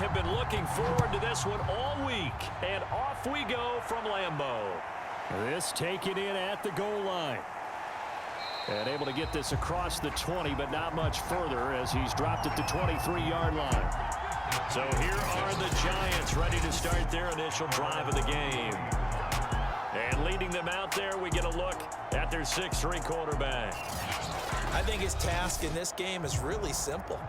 have been looking forward to this one all week. And off we go from Lambeau. This taken in at the goal line. And able to get this across the 20, but not much further as he's dropped at the 23-yard line. So here are the Giants ready to start their initial drive of the game. And leading them out there, we get a look at their 6'3" quarterback. I think his task in this game is really simple.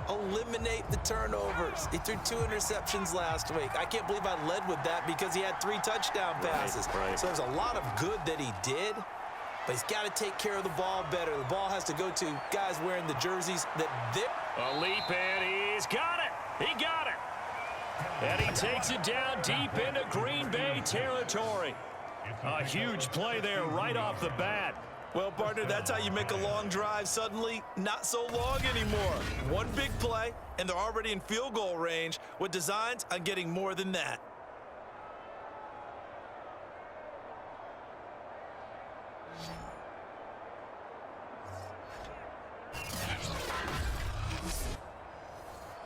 Eliminate the turnovers. He threw 2 interceptions last week. I can't believe I led with that because he had 3 touchdown passes. Right. So there's a lot of good that he did, but he's got to take care of the ball better. The ball has to go to guys wearing the jerseys that they're... A leap, and he's got it. He got it. And he takes it down deep into Green Bay territory. A huge play there right off the bat. Well, partner, that's how you make a long drive suddenly not so long anymore. One big play, and they're already in field goal range with designs on getting more than that.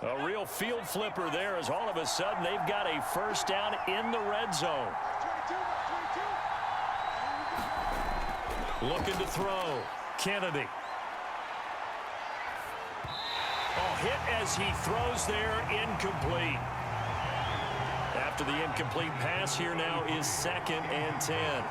A real field flipper there as all of a sudden they've got a first down in the red zone. Looking to throw. Kennedy. Oh, hit as he throws there, incomplete. After the incomplete pass, here now is 2nd and 10.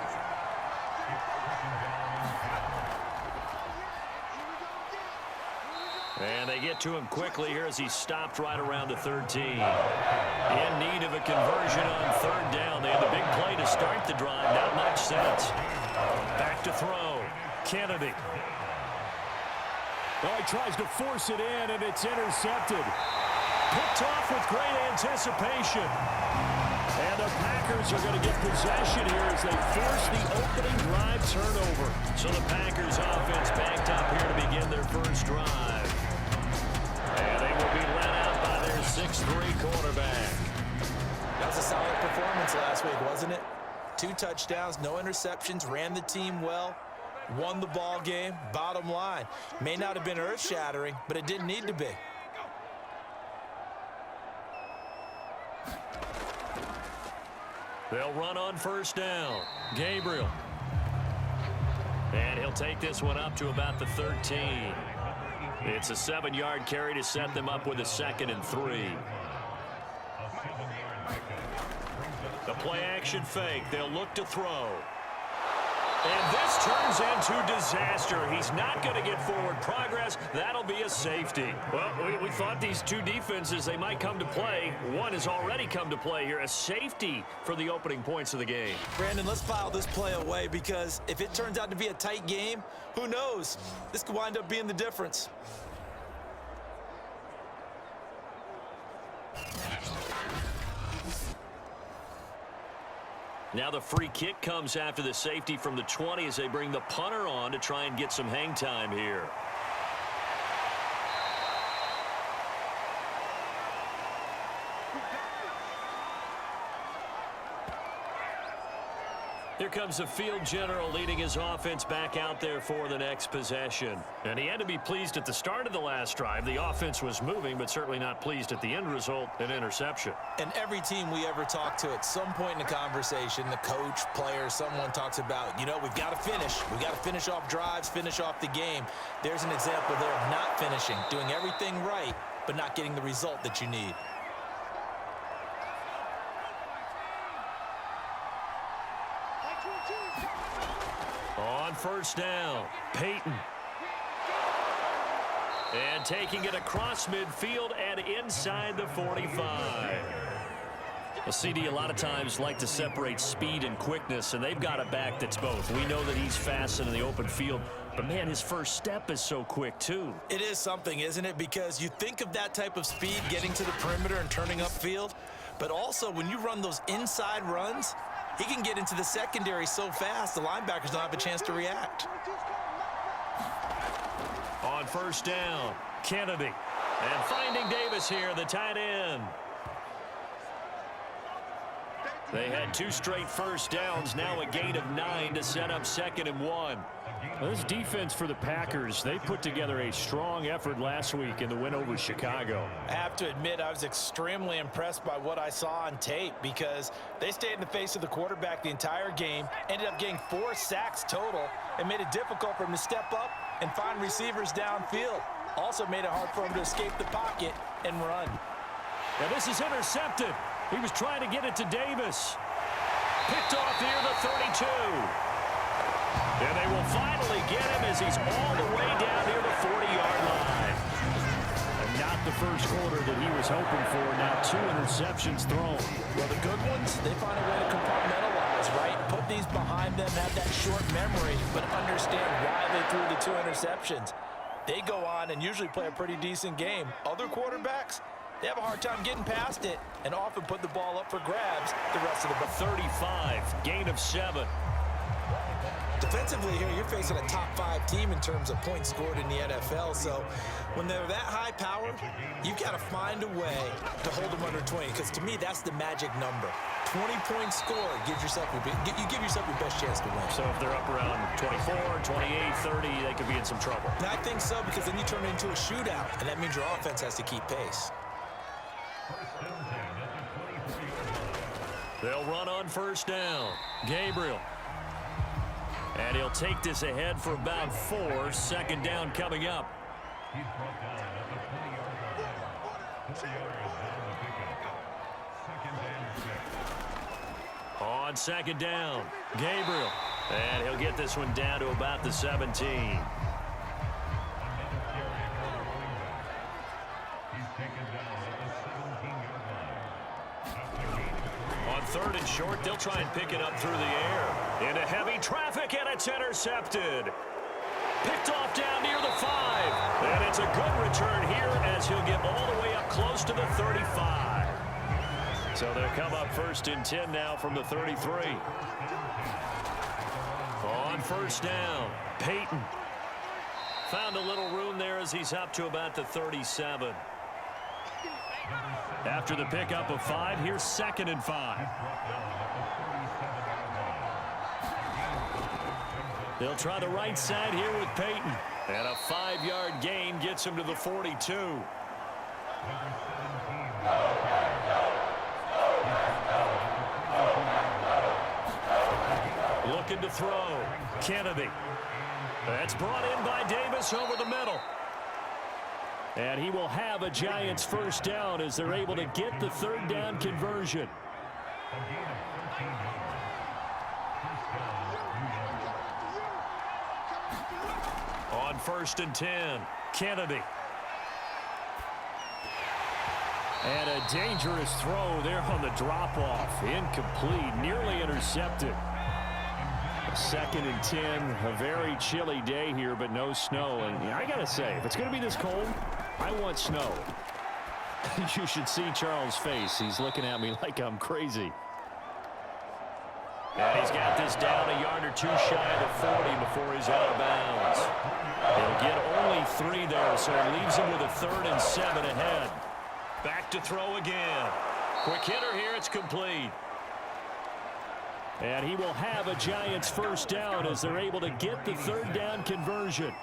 And they get to him quickly here as he stopped right around the 13. In need of a conversion on 3rd down. They had the big play to start the drive. Not much sense. Back to throw. Kennedy. Well, he tries to force it in, and it's intercepted. Picked off with great anticipation. And the Packers are going to get possession here as they force the opening drive turnover. So the Packers offense backed up here to begin their first drive. And they will be led out by their 6'3" quarterback. That was a solid performance last week, wasn't it? 2 touchdowns, no interceptions, ran the team well, won the ball game. Bottom line, may not have been earth-shattering, but it didn't need to be. They'll run on 1st down. Gabriel. And he'll take this one up to about the 13. It's a 7-yard carry to set them up with a 2nd and 3. The play-action fake. They'll look to throw. And this turns into disaster. He's not going to get forward progress. That'll be a safety. Well, we thought these 2 defenses, they might come to play. One has already come to play here. A safety for the opening points of the game. Brandon, let's file this play away because if it turns out to be a tight game, who knows? This could wind up being the difference. Now the free kick comes after the safety from the 20 as they bring the punter on to try and get some hang time here. Here comes the field general leading his offense back out there for the next possession. And he had to be pleased at the start of the last drive. The offense was moving, but certainly not pleased at the end result, an interception. And every team we ever talk to at some point in the conversation, the coach, player, someone talks about, you know, we've got to finish. We've got to finish off drives, finish off the game. There's an example there of not finishing, doing everything right, but not getting the result that you need. On 1st down, Peyton. And taking it across midfield and inside the 45. Well, CD, a lot of times like to separate speed and quickness, and they've got a back that's both. We know that he's fast in the open field, but, man, his first step is so quick, too. It is something, isn't it? Because you think of that type of speed getting to the perimeter and turning upfield, but also when you run those inside runs, he can get into the secondary so fast, the linebackers don't have a chance to react. On 1st down, Kennedy. And finding Davis here, the tight end. They had 2 straight first downs, now a gain of 9 to set up 2nd and 1. Well, this defense for the Packers, they put together a strong effort last week in the win over Chicago. I have to admit, I was extremely impressed by what I saw on tape because they stayed in the face of the quarterback the entire game, ended up getting 4 sacks total, and made it difficult for him to step up and find receivers downfield. Also made it hard for him to escape the pocket and run. Now this is intercepted. He was trying to get it to Davis. Picked off near the 32. And they will finally get him as he's all the way down near the 40-yard line. And not the first quarter that he was hoping for. Now 2 interceptions thrown. Well, the good ones, they find a way to compartmentalize, right? Put these behind them, have that short memory, but understand why they threw the 2 interceptions. They go on and usually play a pretty decent game. Other quarterbacks, they have a hard time getting past it and often put the ball up for grabs the rest of the 35, gain of 7. Defensively here, you're facing a top 5 team in terms of points scored in the NFL. So when they're that high powered, you've got to find a way to hold them under 20. Because to me, that's the magic number. 20 points scored, you give yourself your best chance to win. So if they're up around 24, 28, 30, they could be in some trouble. And I think so, because then you turn it into a shootout, and that means your offense has to keep pace. They'll run on first down. Gabriel. And he'll take this ahead for about 4. 2nd down coming up. On 2nd down, Gabriel. And he'll get this one down to about the 17. On 3rd and short, they'll try and pick it up through the air. Into heavy traffic, and it's intercepted. Picked off down near the 5. And it's a good return here as he'll get all the way up close to the 35. So they'll come up 1st and 10 now from the 33. On first down, Peyton. Found a little room there as he's up to about the 37. After the pickup of 5, here's 2nd and 5. They'll try the right side here with Peyton. And a 5-yard gain gets him to the 42. Looking to throw. Kennedy. That's brought in by Davis over the middle. And he will have a Giants first down as they're able to get the 3rd down conversion. On 1st and 10, Kennedy. And a dangerous throw there on the drop-off. Incomplete, nearly intercepted. 2nd and 10, a very chilly day here, but no snow. And I got to say, if it's going to be this cold, I want snow. You should see Charles' face. He's looking at me like I'm crazy. And he's got this down a yard or 2 shy of the 40 before he's out of bounds. He'll get only 3 there, so it leaves him with a 3rd and 7 ahead. Back to throw again. Quick hitter here, it's complete. And he will have a Giants first down as they're able to get the 3rd down conversion.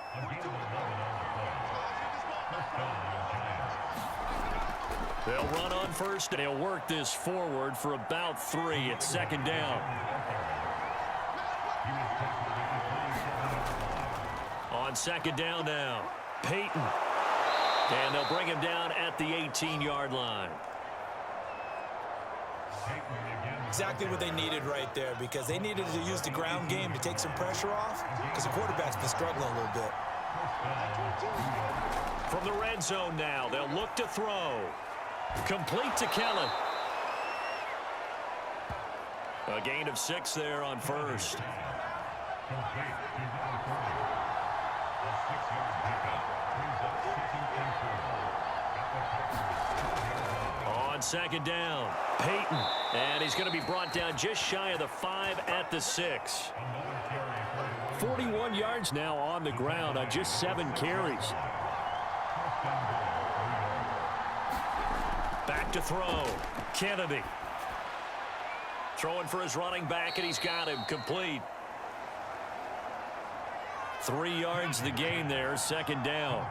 They'll run on first, and he'll work this forward for about 3 at 2nd down. On 2nd down now, Peyton. And they'll bring him down at the 18-yard line. Exactly what they needed right there, because they needed to use the ground game to take some pressure off, because the quarterback's been struggling a little bit. From the red zone now, they'll look to throw. Complete to Kelly. A gain of 6 there on first. On 2nd down, Peyton. And he's going to be brought down just shy of the 5 at the 6. 41 yards now on the ground on just 7 carries. Back to throw. Kennedy. Throwing for his running back, and he's got him complete. 3 yards the gain there, second down.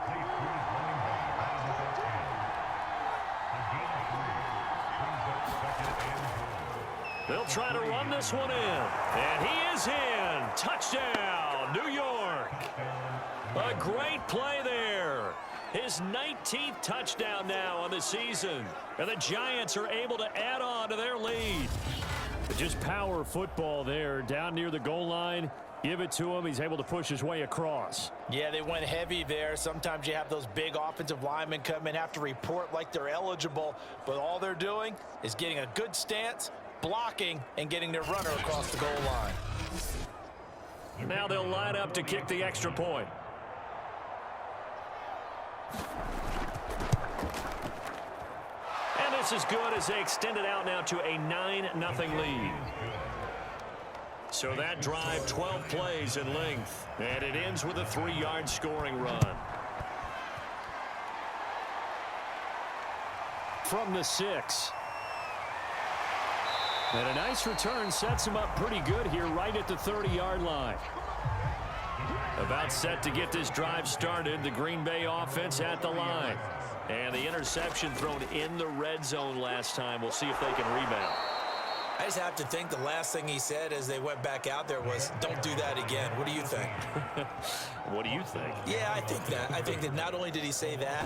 They'll try to run this one in, and he is in. Touchdown, New York. A great play there. His 19th touchdown now on the season, and the Giants are able to add on to their lead. Just power football there, down near the goal line. Give it to him. He's able to push his way across. Yeah, they went heavy there. Sometimes you have those big offensive linemen come in, have to report like they're eligible, but all they're doing is getting a good stance, blocking, and getting their runner across the goal line. Now they'll line up to kick the extra point. And this is good as they extend it out now to a 9-0 lead. So that drive, 12 plays in length, and it ends with a 3-yard scoring run. From the 6. And a nice return sets him up pretty good here right at the 30-yard line. About set to get this drive started, the Green Bay offense at the line. And the interception thrown in the red zone last time. We'll see if they can rebound. I just have to think the last thing he said as they went back out there was, don't do that again. What do you think? What do you think? Yeah, I think that. I think that not only did he say that,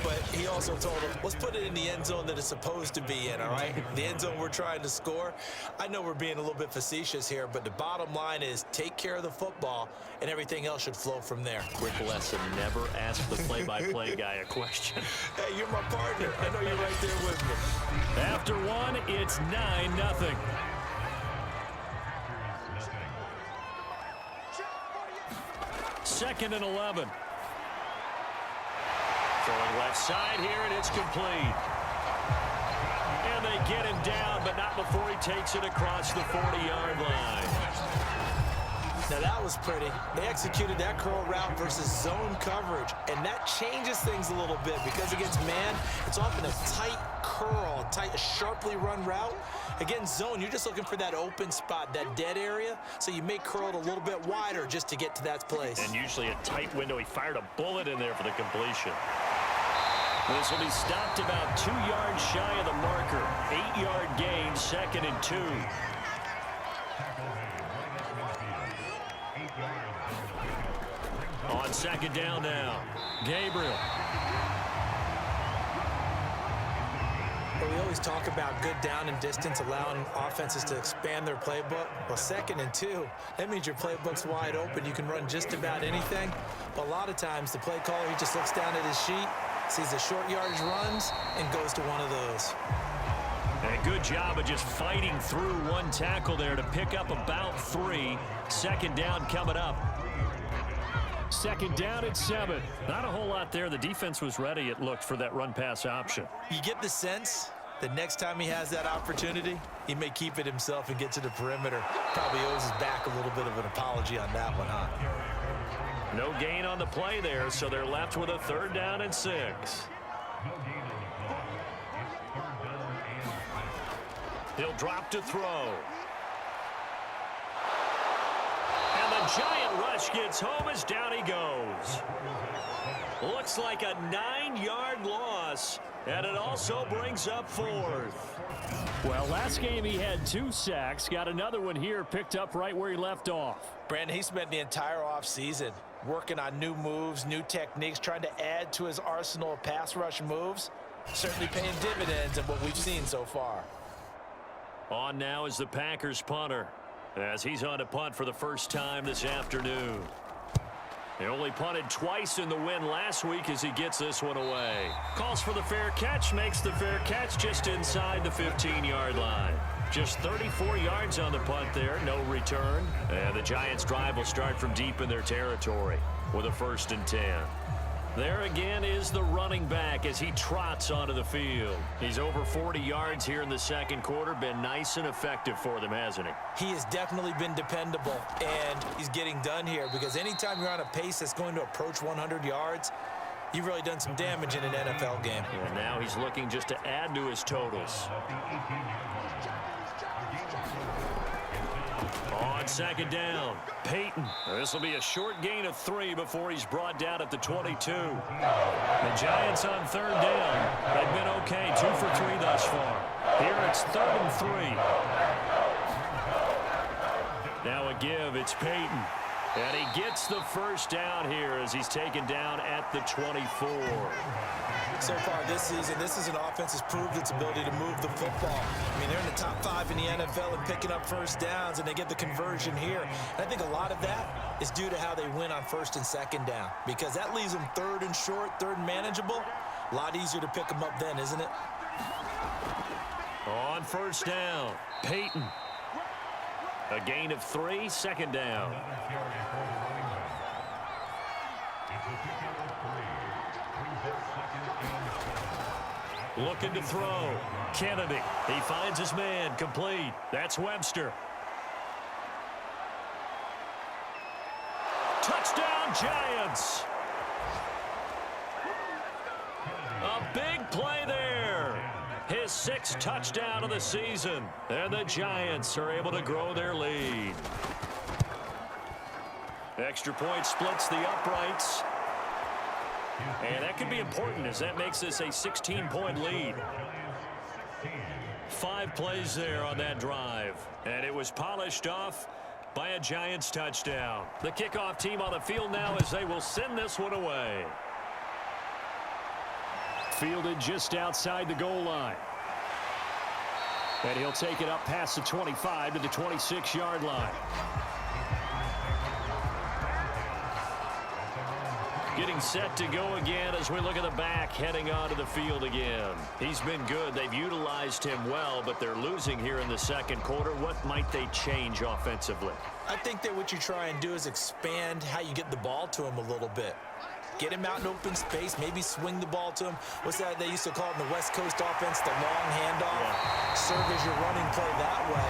but he also told them, let's put it in the end zone that it's supposed to be in, all right? The end zone we're trying to score. I know we're being a little bit facetious here, but the bottom line is take care of the football, and everything else should flow from there. Quick lesson, never ask the play-by-play guy a question. Hey, you're my partner. I know you're right there with me. After one, it's 9-0. Second and 11. Throwing left side here, and it's complete. And they get him down, but not before he takes it across the 40-yard line. Now that was pretty. They executed that curl route versus zone coverage, and that changes things a little bit because against man, it's often a tight curl, a sharply run route. Against zone, you're just looking for that open spot, that dead area, so you may curl it a little bit wider just to get to that place. And usually a tight window. He fired a bullet in there for the completion. This will be stopped about 2 yards shy of the marker. 8-yard gain, second and 2. On second down now, Gabriel. But we always talk about good down and distance, allowing offenses to expand their playbook. Well, second and 2, that means your playbook's wide open. You can run just about anything. But a lot of times, the play caller, he just looks down at his sheet, sees the short yardage runs, and goes to one of those. And a good job of just fighting through one tackle there to pick up about 3. Second down coming up. Second down at 7. Not a whole lot there. The defense was ready, it looked, for that run-pass option. You get the sense that next time he has that opportunity, he may keep it himself and get to the perimeter. Probably owes his back a little bit of an apology on that one, huh? No gain on the play there, so they're left with a 3rd down and 6. He'll drop to throw. And the giant rush gets home as down he goes. Looks like a 9-yard loss, and it also brings up 4th. Well, last game he had 2 sacks. Got another one here, picked up right where he left off. Brandon, he spent the entire offseason working on new moves, new techniques, trying to add to his arsenal of pass rush moves. Certainly paying dividends in what we've seen so far. On now is the Packers punter, as he's on to punt for the first time this afternoon. He only punted twice in the win last week as he gets this one away. Calls for the fair catch, makes the fair catch just inside the 15-yard line. Just 34 yards on the punt there, no return. And the Giants' drive will start from deep in their territory with a 1st and 10. There again is the running back as he trots onto the field. He's over 40 yards here in the second quarter. Been nice and effective for them, hasn't he? He has definitely been dependable, and he's getting done here because anytime you're on a pace that's going to approach 100 yards, you've really done some damage in an NFL game. And now he's looking just to add to his totals. On second down, Peyton. This will be a short gain of 3 before he's brought down at the 22. The Giants on third down. They've been okay, 2 for 3 thus far. Here it's 3rd and 3. Now a give, it's Peyton. And he gets the first down here as he's taken down at the 24. So far this season, this is an offense that's proved its ability to move the football. I mean, they're in the top 5 in the NFL and picking up first downs, and they get the conversion here. And I think a lot of that is due to how they win on 1st and 2nd down, because that leaves them 3rd and short, 3rd and manageable. A lot easier to pick them up then, isn't it? On 1st down, Peyton. A gain of 3, 2nd down. Looking to throw. Kennedy. He finds his man. Complete. That's Webster. Touchdown, Giants. A big play there. His 6th touchdown of the season. And the Giants are able to grow their lead. Extra point splits the uprights. And that could be important as that makes this a 16-point lead. 5 plays there on that drive. And it was polished off by a Giants touchdown. The kickoff team on the field now as they will send this one away. Fielded just outside the goal line. And he'll take it up past the 25 to the 26-yard line. Getting set to go again as we look at the back heading onto the field again. He's been good. They've utilized him well, but they're losing here in the 2nd quarter. What might they change offensively? I think that what you try and do is expand how you get the ball to him a little bit. Get him out in open space, maybe swing the ball to him. What's that they used to call it in the West Coast offense, the long handoff? Yeah. Serve as your running play that way,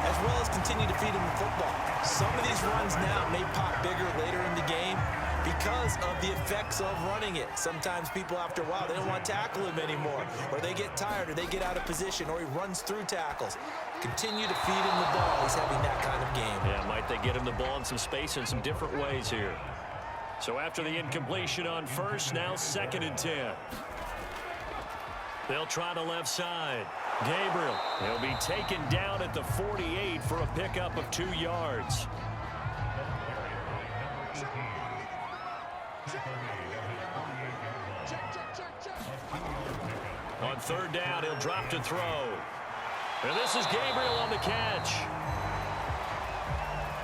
as well as continue to feed him the football. Some of these runs now may pop bigger later in the game because of the effects of running it. Sometimes people, after a while, they don't want to tackle him anymore, or they get tired, or they get out of position, or he runs through tackles. Continue to feed him the ball. He's having that kind of game. Yeah, might they get him the ball in some space in some different ways here. So after the incompletion on 1st, now 2nd and 10. They'll try the left side. Gabriel, he'll be taken down at the 48 for a pickup of 2 yards. On 3rd down, he'll drop to throw. And this is Gabriel on the catch.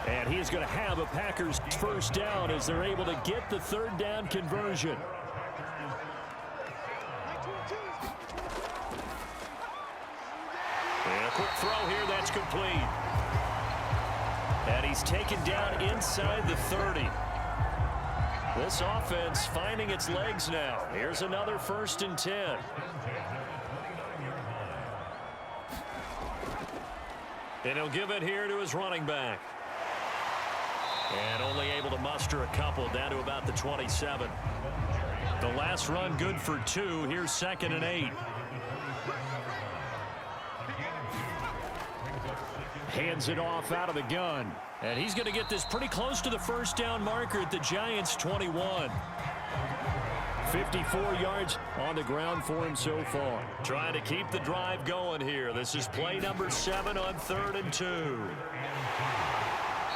And he is going to have a Packers first down as they're able to get the 3rd down conversion. And a quick throw here, that's complete. And he's taken down inside the 30. This offense finding its legs now. Here's another 1st and 10. And he'll give it here to his running back. And only able to muster a couple down to about the 27. The last run good for 2. Here's 2nd and 8. Hands it off out of the gun. And he's going to get this pretty close to the first down marker at the Giants' 21. 54 yards on the ground for him so far. Trying to keep the drive going here. This is play number 7 on 3rd and 2.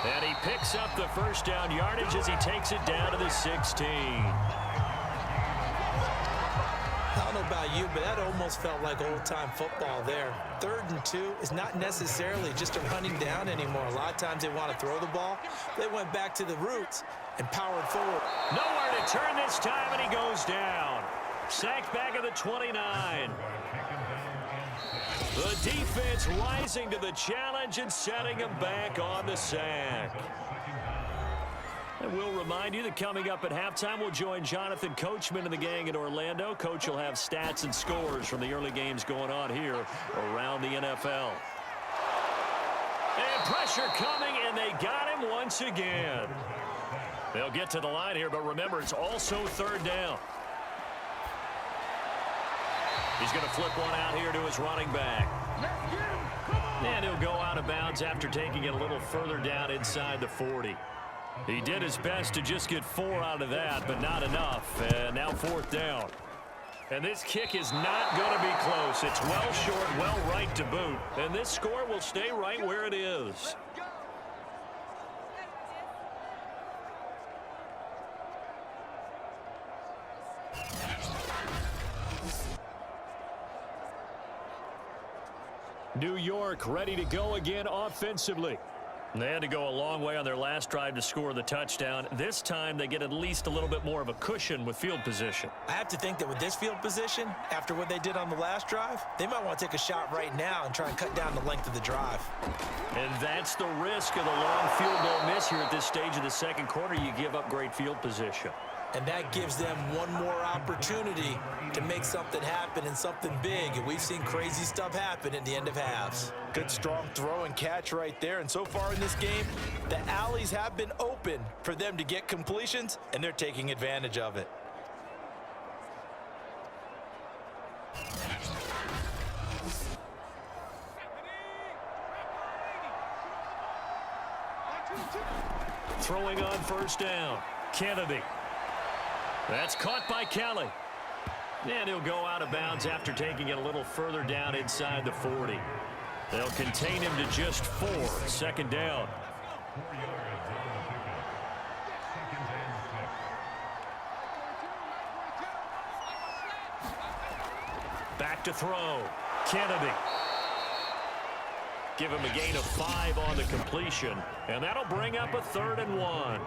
And he picks up the first down yardage as he takes it down to the 16. I don't know about you, but that almost felt like old-time football there. 3rd and 2 is not necessarily just a running down anymore. A lot of times they want to throw the ball. They went back to the roots and powered forward. Nowhere to turn this time, and he goes down. Sacked back at the 29. The defense rising to the challenge and setting him back on the sack. And we'll remind you that coming up at halftime, we'll join Jonathan Coachman and the gang in Orlando. Coach will have stats and scores from the early games going on here around the NFL. And pressure coming, and they got him once again. They'll get to the line here, but remember, it's also 3rd down. He's going to flip one out here to his running back. And he'll go out of bounds after taking it a little further down inside the 40. He did his best to just get 4 out of that, but not enough. And now 4th down. And this kick is not going to be close. It's well short, well right to boot. And this score will stay right where it is. New York ready to go again offensively. They had to go a long way on their last drive to score the touchdown. This time they get at least a little bit more of a cushion with field position. I have to think that with this field position, after what they did on the last drive, they might want to take a shot right now and try and cut down the length of the drive. And that's the risk of the long field goal miss here at this stage of the second quarter. You give up great field position. And that gives them one more opportunity to make something happen and something big. And we've seen crazy stuff happen at the end of halves. Good, strong throw and catch right there. And so far in this game, the alleys have been open for them to get completions, and they're taking advantage of it. Throwing on first down, Kennedy. That's caught by Kelly. And he'll go out of bounds after taking it a little further down inside the 40. They'll contain him to just 4. 2nd down. Back to throw. Kennedy. Give him a gain of 5 on the completion. And that'll bring up a 3rd and 1.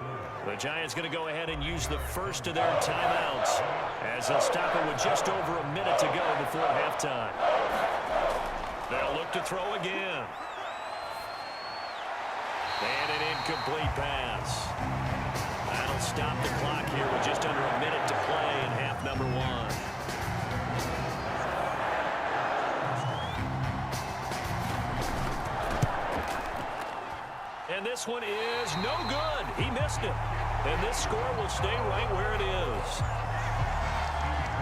The Giants going to go ahead and use the first of their timeouts as they'll stop it with just over a minute to go before halftime. They'll look to throw again. And an incomplete pass. That'll stop the clock here with just under a minute to play in half number 1. And this one is no good. He missed it. And this score will stay right where it is.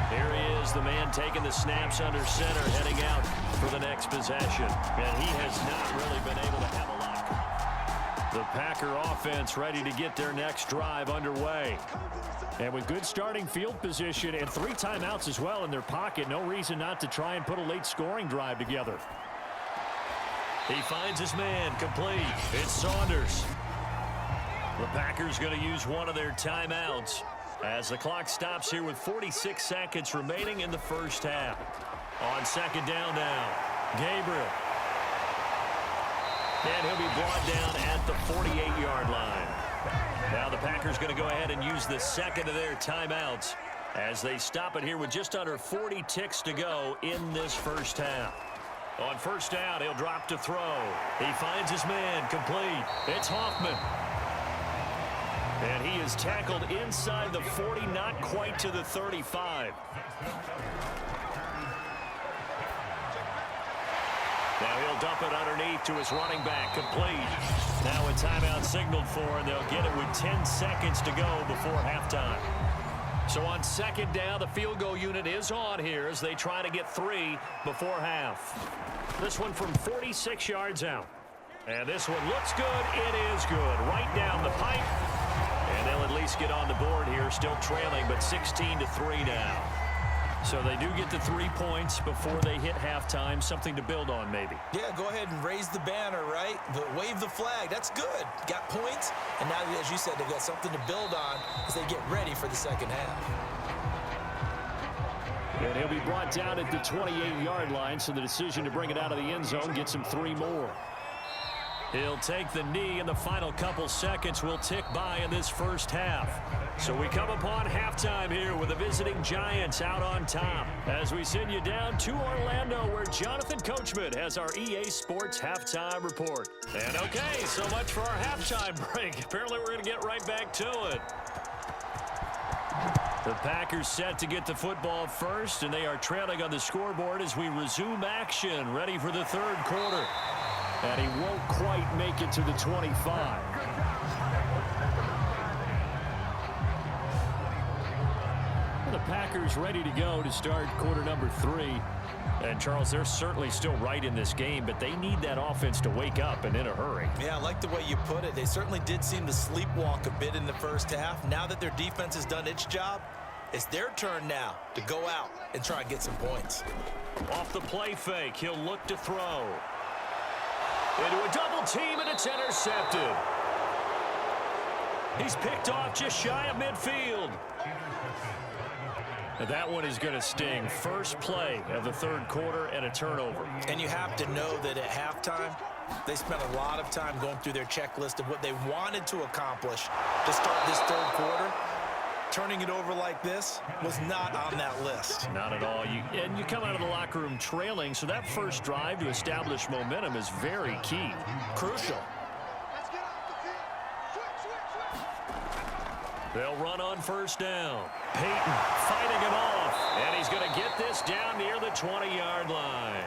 Here he is, the man taking the snaps under center, heading out for the next possession. And he has not really been able to have a lot. The Packer offense ready to get their next drive underway. And with good starting field position and 3 timeouts as well in their pocket, no reason not to try and put a late scoring drive together. He finds his man, complete. It's Saunders. The Packers going to use one of their timeouts as the clock stops here with 46 seconds remaining in the first half. On 2nd down now, Gabriel. And he'll be brought down at the 48-yard line. Now the Packers going to go ahead and use the second of their timeouts as they stop it here with just under 40 ticks to go in this first half. On first down, he'll drop to throw. He finds his man, complete. It's Hoffman. And he is tackled inside the 40, not quite to the 35. Now he'll dump it underneath to his running back, complete. Now a timeout signaled for, and they'll get it with 10 seconds to go before halftime. So on 2nd down, the field goal unit is on here as they try to get 3 before half. This one from 46 yards out. And this one looks good. It is good. Right down the pipe. And they'll at least get on the board here, still trailing, but 16-3 now. So they do get the 3 points before they hit halftime, something to build on maybe. Yeah, go ahead and raise the banner, right? But wave the flag. That's good. Got points, and now, as you said, they've got something to build on as they get ready for the second half. And he'll be brought down at the 28-yard line, so the decision to bring it out of the end zone gets him 3 more. He'll take the knee, and the final couple seconds will tick by in this first half. So we come upon halftime here with the visiting Giants out on top as we send you down to Orlando, where Jonathan Coachman has our EA Sports halftime report. And okay, so much for our halftime break. Apparently we're going to get right back to it. The Packers set to get the football first, and they are trailing on the scoreboard as we resume action, ready for the 3rd quarter. And he won't quite make it to the 25. The Packers ready to go to start quarter number 3. And, Charles, they're certainly still right in this game, but they need that offense to wake up and in a hurry. Yeah, I like the way you put it. They certainly did seem to sleepwalk a bit in the first half. Now that their defense has done its job, it's their turn now to go out and try and get some points. Off the play fake, he'll look to throw. Into a double team, and it's intercepted. He's picked off just shy of midfield. That one is going to sting. First play of the third quarter and a turnover. And you have to know that at halftime, they spent a lot of time going through their checklist of what they wanted to accomplish to start this third quarter. Turning it over like this was not on that list. Not at all. And you come out of the locker room trailing, so that first drive to establish momentum is very key. Crucial. They'll run on first down. Peyton fighting it off, and he's going to get this down near the 20-yard line.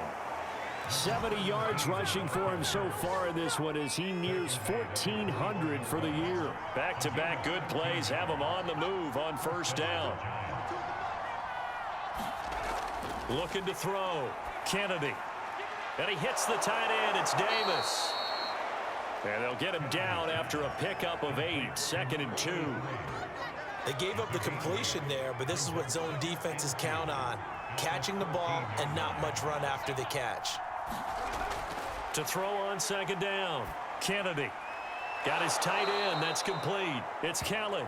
70 yards rushing for him so far in this one as he nears 1,400 for the year. Back-to-back good plays have him on the move on first down. Looking to throw. Kennedy. And he hits the tight end. It's Davis. And they'll get him down after a pickup of 8, 2nd and 2. They gave up the completion there, but this is what zone defenses count on. Catching the ball and not much run after the catch. To throw on second down. Kennedy. Got his tight end. That's complete. It's Kelly.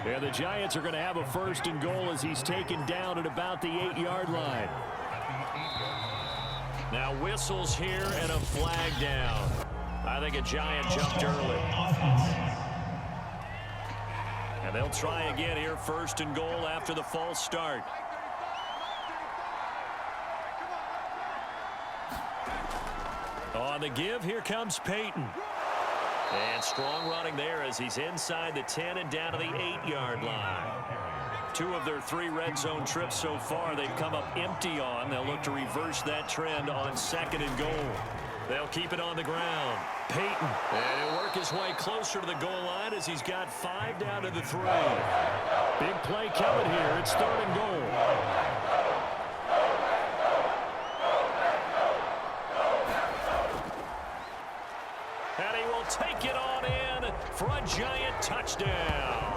And the Giants are going to have a 1st and goal as he's taken down at about the 8-yard line. Now whistles here and a flag down. I think a Giant jumped early. And they'll try again here, 1st and goal after the false start. On the give, here comes Peyton. And strong running there as he's inside the 10 and down to the 8-yard line. 2 of their 3 red zone trips so far they've come up empty on. They'll look to reverse that trend on 2nd and goal. They'll keep it on the ground. Peyton. And he'll work his way closer to the goal line as he's got 5 down to the 3. Big play coming here. It's 3rd and goal. And he will take it on in for a Giant touchdown.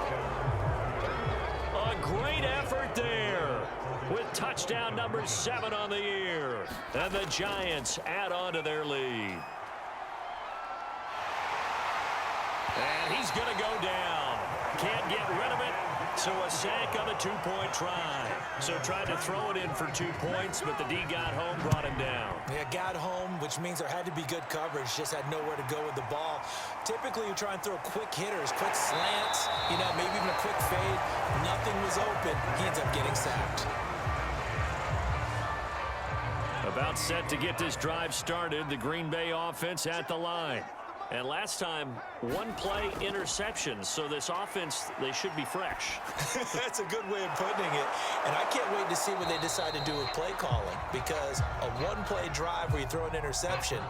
A great effort there with touchdown number 7 on the year. And the Giants add on to their lead. And he's going to go down. Can't get rid of it. So a sack on the 2-point try. So tried to throw it in for 2 points, but the D got home, brought him down. Yeah, got home, which means there had to be good coverage. Just had nowhere to go with the ball. Typically, you try and throw quick hitters, quick slants, maybe even a quick fade. Nothing was open. He ends up getting sacked. About set to get this drive started, the Green Bay offense at the line. And last time, 1 play interception. So this offense, they should be fresh. That's a good way of putting it. And I can't wait to see what they decide to do with play calling. Because a 1-play drive where you throw an interception,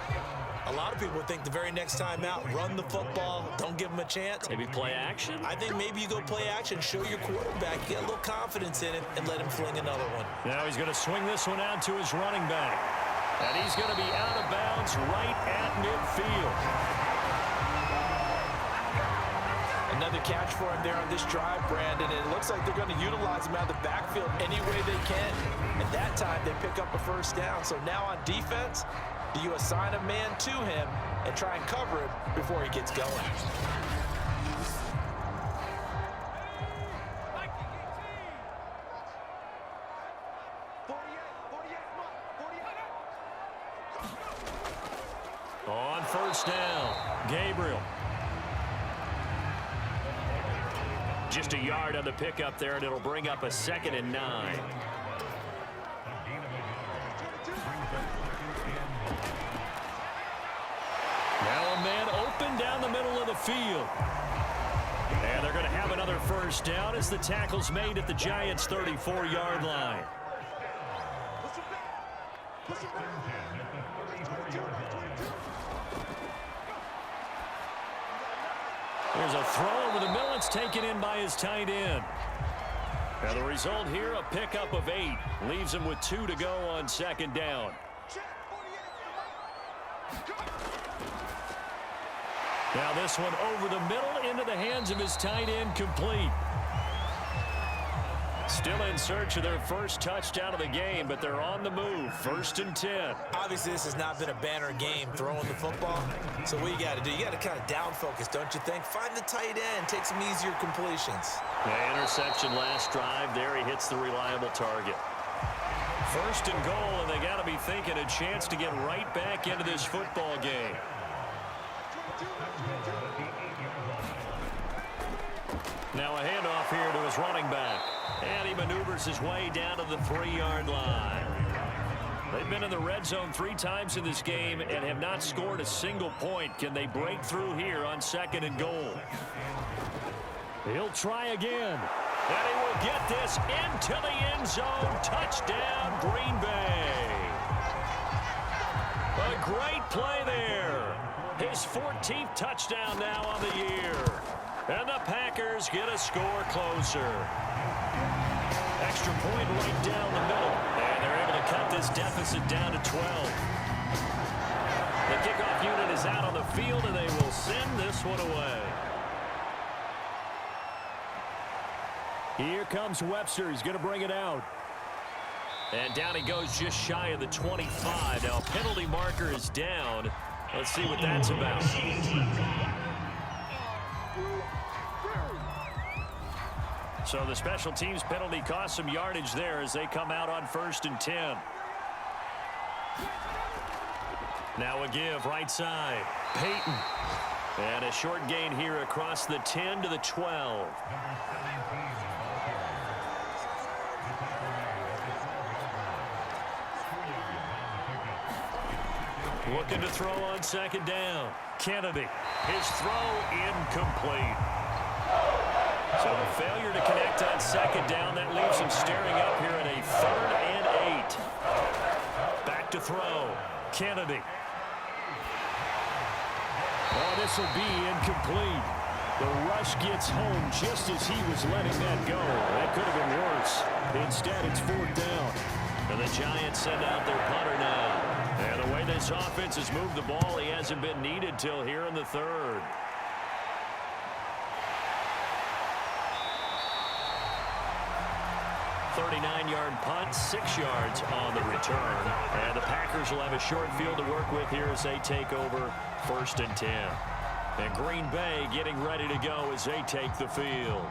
a lot of people think the very next time out, run the football, don't give them a chance. Maybe play action? I think maybe you go play action, show your quarterback, get a little confidence in it, and let him fling another one. Now he's going to swing this one out to his running back. And he's going to be out of bounds right at midfield. Another catch for him there on this drive, Brandon. And it looks like they're going to utilize him out of the backfield any way they can. And that time, they pick up a 1st down. So now on defense, do you assign a man to him and try and cover it before he gets going? On 1st down, Gabriel. Just a yard on the pickup there, and it'll bring up a 2nd and 9. Now a man open down the middle of the field. And they're going to have another 1st down as the tackle's made at the Giants' 34-yard line. There's a throw over the middle. It's taken in by his tight end. And the result here, a pickup of 8. Leaves him with 2 to go on second down. Now this one over the middle into the hands of his tight end, complete. Still in search of their first touchdown of the game, but they're on the move. 1st and 10. Obviously, this has not been a banner game throwing the football. So what you got to do, you got to kind of down focus, don't you think? Find the tight end, take some easier completions. The interception last drive. There he hits the reliable target. 1st and goal, and they got to be thinking a chance to get right back into this football game. Now a handoff here to his running back. And he maneuvers his way down to the 3-yard line. They've been in the red zone 3 times in this game and have not scored a single point. Can they break through here on 2nd and goal? He'll try again. And he will get this into the end zone. Touchdown, Green Bay. A great play there. His 14th touchdown now on the year. And the Packers get a score closer. Extra point right down the middle. And they're able to cut this deficit down to 12. The kickoff unit is out on the field, and they will send this one away. Here comes Webster. He's going to bring it out. And down he goes just shy of the 25. Now a penalty marker is down. Let's see what that's about. So the special teams penalty cost some yardage there as they come out on 1st and 10. Now a give right side. Peyton. And a short gain here across the 10 to the 12. Looking to throw on 2nd down. Kennedy. His throw incomplete. So a failure to connect on 2nd down. That leaves him staring up here at a 3rd and 8. Back to throw. Kennedy. Oh, this will be incomplete. The rush gets home just as he was letting that go. That could have been worse. Instead, it's 4th down. And the Giants send out their punter now. And the way this offense has moved the ball, he hasn't been needed till here in the 3rd. .39-yard punt, 6 yards on the return. And the Packers will have a short field to work with here as they take over 1st and 10. And Green Bay getting ready to go as they take the field.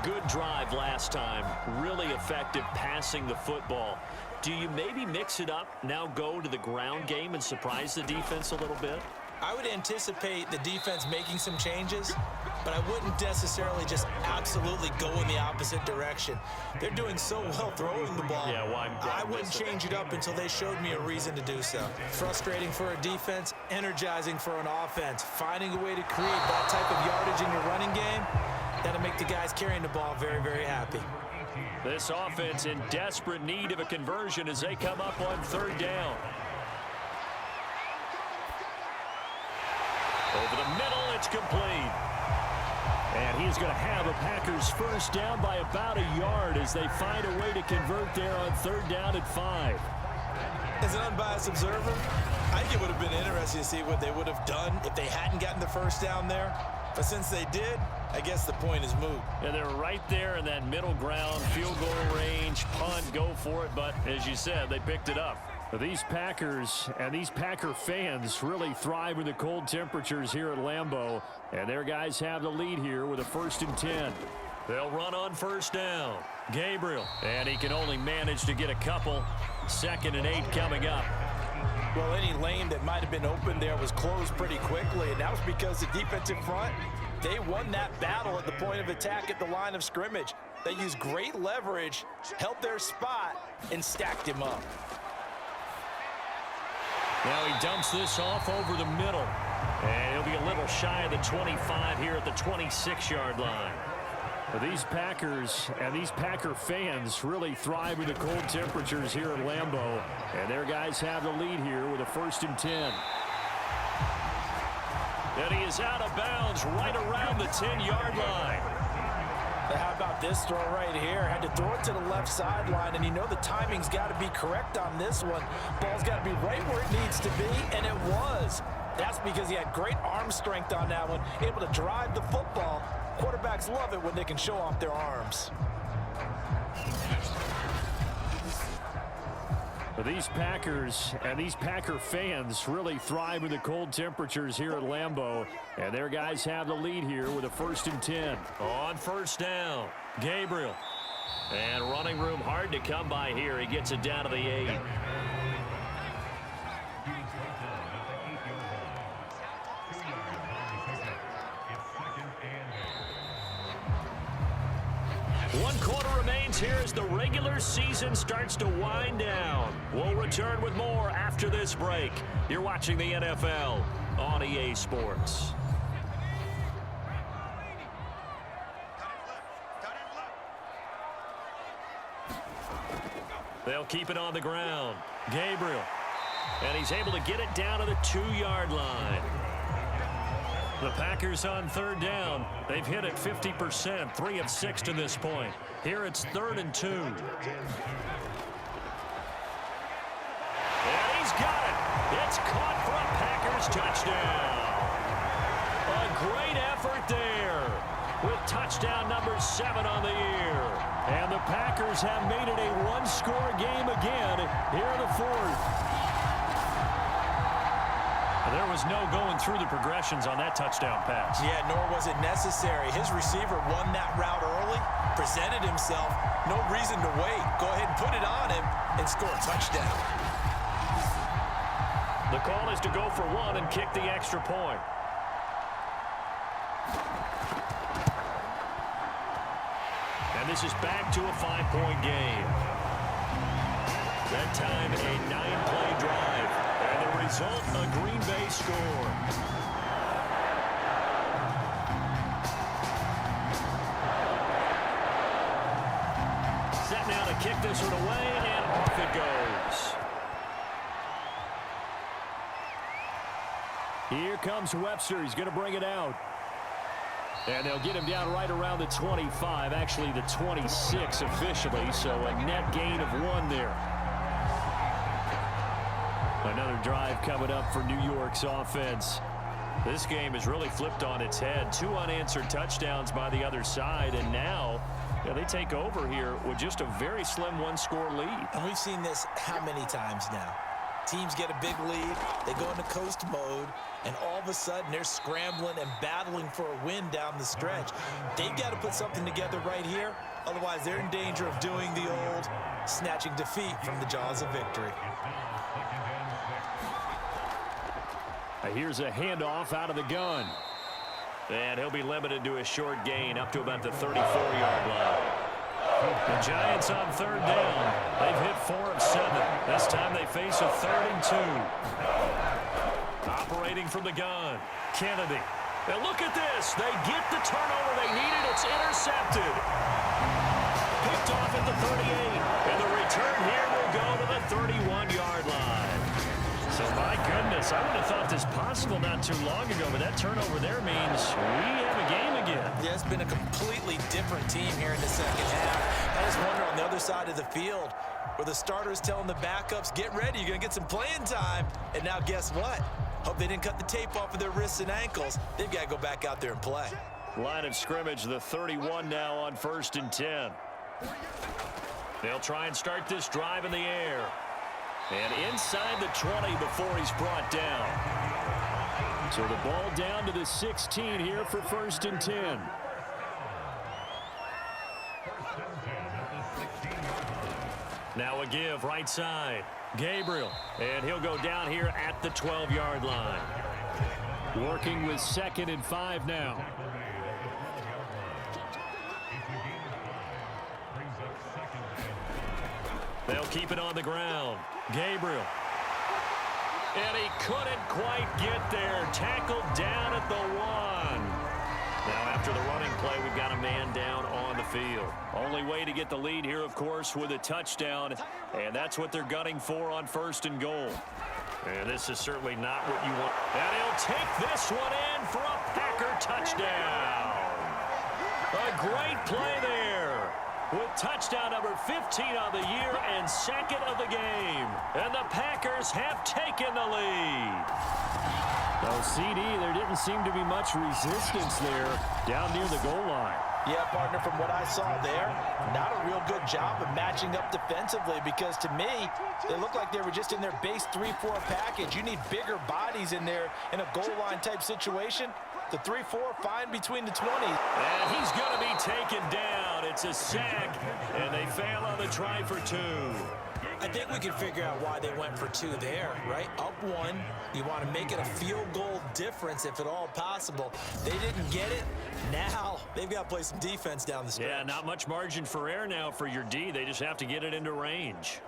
Good drive last time. Really effective passing the football. Do you maybe mix it up, now go to the ground game and surprise the defense a little bit? I would anticipate the defense making some changes, but I wouldn't necessarily just absolutely go in the opposite direction. They're doing so well throwing the ball. Yeah, well, I wouldn't change it up until they showed me a reason to do so. Frustrating for a defense, energizing for an offense. Finding a way to create that type of yardage in your running game, that'll make the guys carrying the ball very, very happy. This offense in desperate need of a conversion as they come up on 3rd down. Over the middle, it's complete. And he's going to have a Packers 1st down by about a yard as they find a way to convert there on 3rd down at 5. As an unbiased observer, I think it would have been interesting to see what they would have done if they hadn't gotten the 1st down there. But since they did, I guess the point is moot. And they're right there in that middle ground, field goal range, punt, go for it. But as you said, they picked it up. These Packers and these Packer fans really thrive in the cold temperatures here at Lambeau. And their guys have the lead here with a 1st and 10. They'll run on 1st down. Gabriel. And he can only manage to get a couple. 2nd and 8 coming up. Well, any lane that might have been open there was closed pretty quickly, and that was because the defensive front, they won that battle at the point of attack at the line of scrimmage. They used great leverage, held their spot, and stacked him up. Now he dumps this off over the middle, and he'll be a little shy of the 25 here at the 26-yard line. These Packers and these Packer fans really thrive in the cold temperatures here at Lambeau. And their guys have the lead here with a 1st and 10. And he is out of bounds right around the 10-yard line. How about this throw right here? Had to throw it to the left sideline, and you know the timing's got to be correct on this one. Ball's got to be right where it needs to be, and it was. That's because he had great arm strength on that one, able to drive the football. Quarterbacks love it when they can show off their arms. But these Packers and these Packer fans really thrive in the cold temperatures here at Lambeau. And their guys have the lead here with a 1st and 10. On first down, Gabriel. And running room hard to come by here. He gets it down to the 8. One quarter remains here as the regular season starts to wind down. We'll return with more after this break. You're watching the NFL on EA Sports. They'll keep it on the ground. Gabriel. And he's able to get it down to the 2-yard line. The Packers on 3rd down. They've hit it 50%, 3 of 6 to this point. Here it's 3rd and 2. And he's got it. It's caught for a Packers touchdown. A great effort there with touchdown number 7 on the year. And the Packers have made it a one-score game again here in the 4th. There was no going through the progressions on that touchdown pass. Yeah, nor was it necessary. His receiver won that route early, presented himself. No reason to wait. Go ahead and put it on him and score a touchdown. The call is to go for 1 and kick the extra point. And this is back to a 5-point game. That time a 9-play drive. And the result, a Green Bay score. Set now to kick this one away, and off it goes. Here comes Webster. He's going to bring it out. And they'll get him down right around the 25, actually the 26 officially, so a net gain of 1 there. Another drive coming up for New York's offense. This game is really flipped on its head. 2 unanswered touchdowns by the other side, and now they take over here with just a very slim 1-score lead. And we've seen this how many times now? Teams get a big lead, they go into coast mode, and all of a sudden they're scrambling and battling for a win down the stretch. They've got to put something together right here, otherwise they're in danger of doing the old snatching defeat from the jaws of victory. Here's a handoff out of the gun. And he'll be limited to a short gain up to about the 34-yard line. The Giants on 3rd down. They've hit 4 of 7. This time they face a 3rd and 2. Operating from the gun. Kennedy. Now look at this. They get the turnover they needed. It's intercepted. Picked off at the 38. And the return here will go to the 31-yard line. So, my goodness, I would have thought this possible not too long ago, but that turnover there means we have a game again. Yeah, it's been a completely different team here in the second half. I just wonder on the other side of the field, where the starters telling the backups, get ready, you're going to get some playing time. And now guess what? Hope they didn't cut the tape off of their wrists and ankles. They've got to go back out there and play. Line of scrimmage, the 31 now on 1st and 10. They'll try and start this drive in the air. And inside the 20 before he's brought down. So the ball down to the 16 here for 1st and 10. Now a give right side. Gabriel. And he'll go down here at the 12-yard line. Working with 2nd and 5 now. They'll keep it on the ground. Gabriel. And he couldn't quite get there. Tackled down at the 1. Now after the running play, we've got a man down on the field. Only way to get the lead here, of course, with a touchdown. And that's what they're gunning for on 1st and goal. And this is certainly not what you want. And he'll take this one in for a Packer touchdown. A great play there. With touchdown number 15 on the year and second of the game. And the Packers have taken the lead. Well, CD, there didn't seem to be much resistance there down near the goal line. Yeah, partner, from what I saw there, not a real good job of matching up defensively because to me, they looked like they were just in their base 3-4 package. You need bigger bodies in there in a goal line type situation. The 3-4 fine between the 20s. And he's going to be taken down. It's a sack, and they fail on the try for 2. I think we can figure out why they went for 2 there, right? Up 1, you want to make it a field goal difference if at all possible. They didn't get it. Now they've got to play some defense down the stretch. Yeah, not much margin for error now for your D. They just have to get it into range.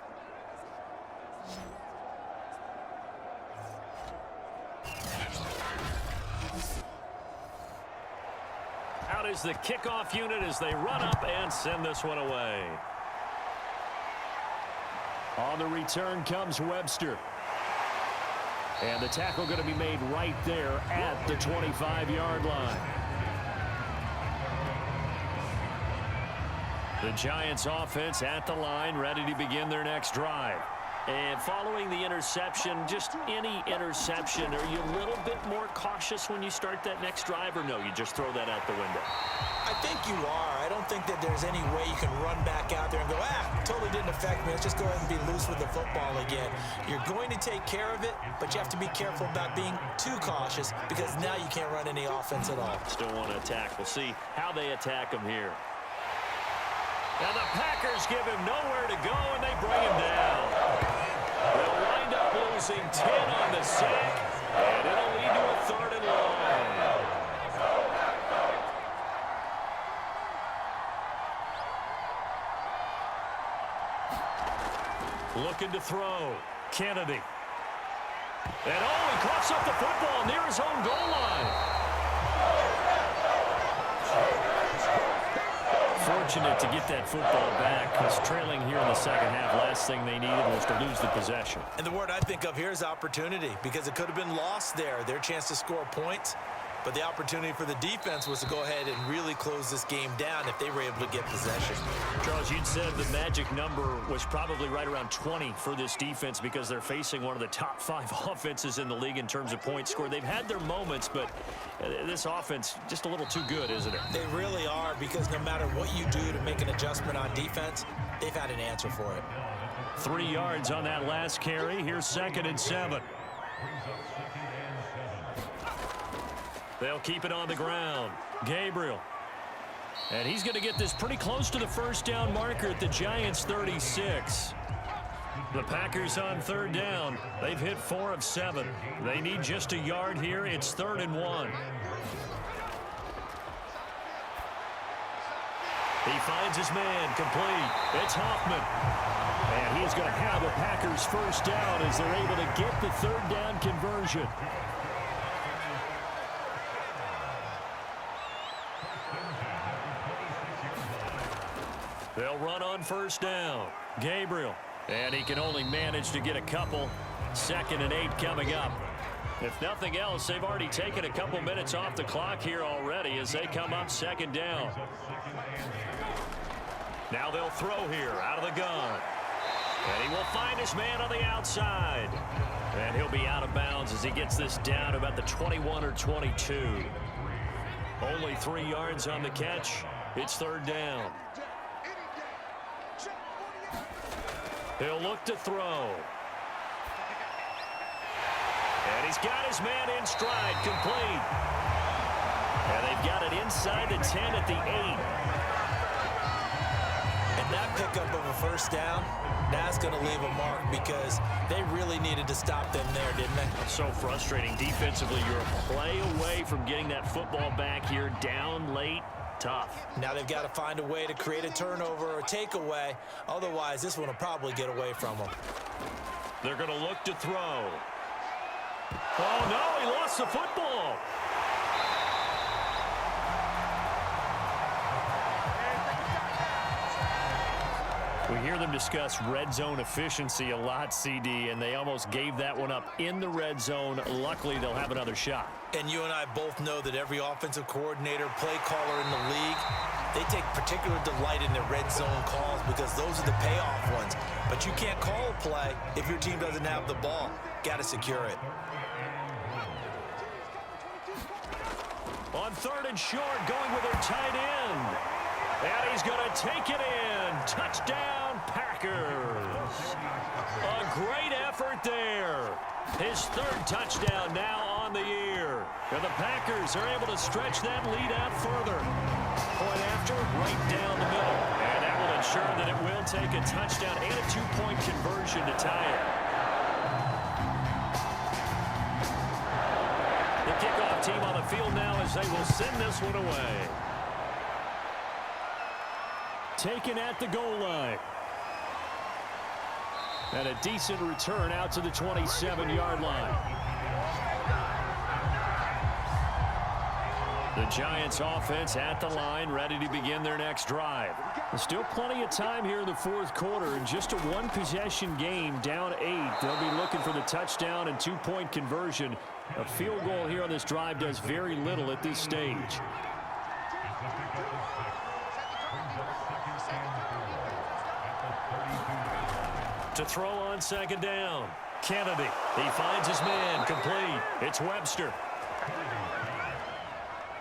Out is the kickoff unit as they run up and send this one away. On the return comes Webster. And the tackle going to be made right there at the 25-yard line. The Giants offense at the line, ready to begin their next drive. And following the interception, just any interception, are you a little bit more cautious when you start that next drive, or no, you just throw that out the window? I think you are. I don't think that there's any way you can run back out there and go, totally didn't affect me. Let's just go ahead and be loose with the football again. You're going to take care of it, but you have to be careful about being too cautious because now you can't run any offense at all. Still want to attack. We'll see how they attack him here. Now the Packers give him nowhere to go, and they bring him down. They'll wind up losing 10 on the sack, and it'll lead to a 3rd and long. Looking to throw. Kennedy. And he coughs up the football near his own goal line. Fortunate to get that football back because trailing here in the second half, last thing they needed was to lose the possession. And the word I think of here is opportunity because it could have been lost there, their chance to score points. But the opportunity for the defense was to go ahead and really close this game down if they were able to get possession. Charles, you'd said the magic number was probably right around 20 for this defense because they're facing one of the top 5 offenses in the league in terms of points scored. They've had their moments, but this offense just a little too good, isn't it? They really are because no matter what you do to make an adjustment on defense, they've had an answer for it. 3 yards on that last carry. Here's 2nd and 7. They'll keep it on the ground. Gabriel. And he's going to get this pretty close to the first down marker at the Giants' 36. The Packers on 3rd down. They've hit 4 of 7. They need just a yard here. It's 3rd and 1. He finds his man complete. It's Hoffman. And he's going to have the Packers first down as they're able to get the 3rd down conversion. They'll run on first down. Gabriel. And he can only manage to get a couple. 2nd and 8 coming up. If nothing else, they've already taken a couple minutes off the clock here already as they come up 2nd down. Now they'll throw here out of the gun. And he will find his man on the outside. And he'll be out of bounds as he gets this down to about the 21 or 22. Only 3 yards on the catch. It's 3rd down. He'll look to throw. And he's got his man in stride, complete. And they've got it inside the 10 at the 8. And that pickup of a first down, that's going to leave a mark because they really needed to stop them there, didn't they? So frustrating. Defensively, you're a play away from getting that football back here, down late. Tough. Now they've got to find a way to create a turnover or takeaway. Otherwise, this one will probably get away from them. They're going to look to throw. Oh, no, he lost the football. We hear them discuss red zone efficiency a lot, CD, and they almost gave that one up in the red zone. Luckily, they'll have another shot. And you and I both know that every offensive coordinator, play caller in the league They take particular delight in their red zone calls because those are the payoff ones. But you can't call a play if your team doesn't have the ball. Got to secure it. On 3rd and short, going with their tight end. And he's going to take it in. Touchdown, Packers. A great effort there. His 3rd touchdown now on the year. And the Packers are able to stretch that lead out further. Point after, right down the middle. And that will ensure that it will take a touchdown and a 2-point conversion to tie it. The kickoff team on the field now as they will send this one away. Taken at the goal line. And a decent return out to the 27-yard line. The Giants offense at the line, ready to begin their next drive. There's still plenty of time here in the 4th quarter, and just a 1-possession game, down 8. They'll be looking for the touchdown and 2-point conversion. A field goal here on this drive does very little at this stage. To throw on 2nd down. Kennedy. He finds his man. Complete. It's Webster.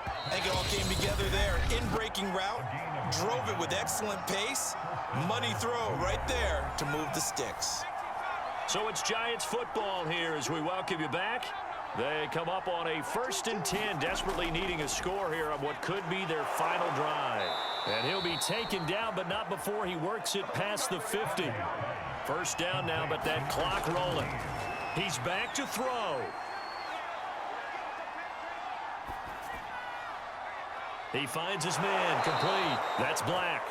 I think it all came together there. In-breaking route. Drove it with excellent pace. Money throw right there to move the sticks. So it's Giants football here as we welcome you back. They come up on a 1st and 10, desperately needing a score here on what could be their final drive. And he'll be taken down, but not before he works it past the 50. 1st down now, but that clock rolling. He's back to throw. He finds his man. Complete. That's Black.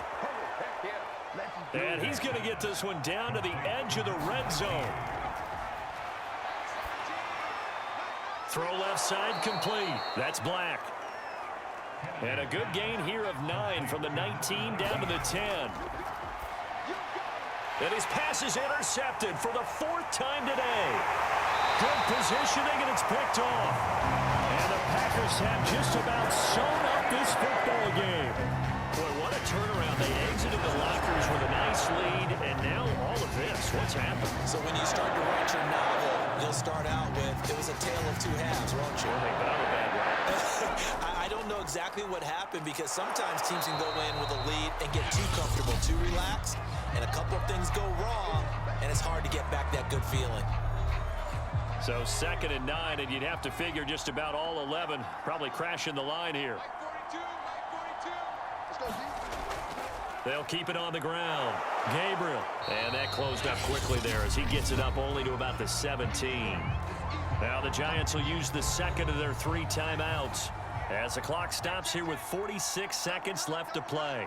And he's going to get this one down to the edge of the red zone. Throw left side, complete. That's Black. And a good gain here of 9 from the 19 down to the 10. And his pass is intercepted for the 4th time today. Good positioning, and it's picked off. And the Packers have just about sewn up this football game. Boy, what a turnaround. They exited the lockers with a nice lead, and now all of this. What's happened? So when you start to write your novel, you'll start out with, it was a tale of 2 halves, won't you? Well, they got a bad one. I don't know exactly what happened because sometimes teams can go in with a lead and get too comfortable, too relaxed, and a couple of things go wrong, and it's hard to get back that good feeling. So 2nd and 9, and you'd have to figure just about all 11 probably crashing the line here. They'll keep it on the ground. Gabriel. And that closed up quickly there as he gets it up only to about the 17. Now the Giants will use the 2nd of their 3 timeouts as the clock stops here with 46 seconds left to play.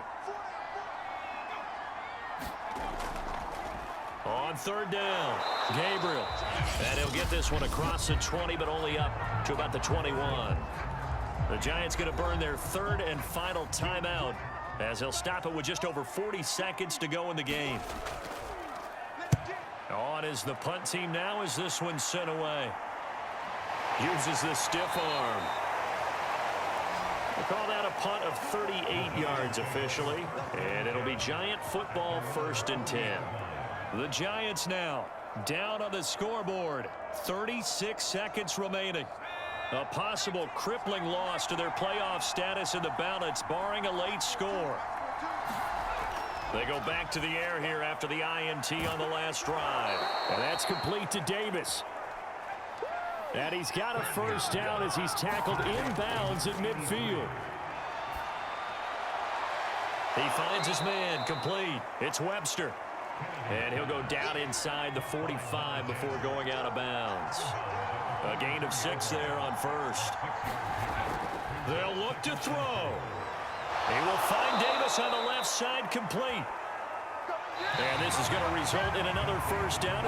On 3rd down, Gabriel. And he'll get this one across the 20, but only up to about the 21. The Giants going to burn their 3rd and final timeout as they'll stop it with just over 40 seconds to go in the game. On is the punt team now as this one's sent away. Uses the stiff arm. We'll call that a punt of 38 yards officially. And it'll be Giant football 1st and 10. The Giants now down on the scoreboard. 36 seconds remaining. A possible crippling loss to their playoff status in the balance, barring a late score. They go back to the air here after the INT on the last drive. And that's complete to Davis. And he's got a 1st down as he's tackled inbounds at midfield. He finds his man. Complete. It's Webster. And he'll go down inside the 45 before going out of bounds. A gain of 6 there on 1st. They'll look to throw. He will find Davis on the left side, complete. And this is going to result in another 1st down.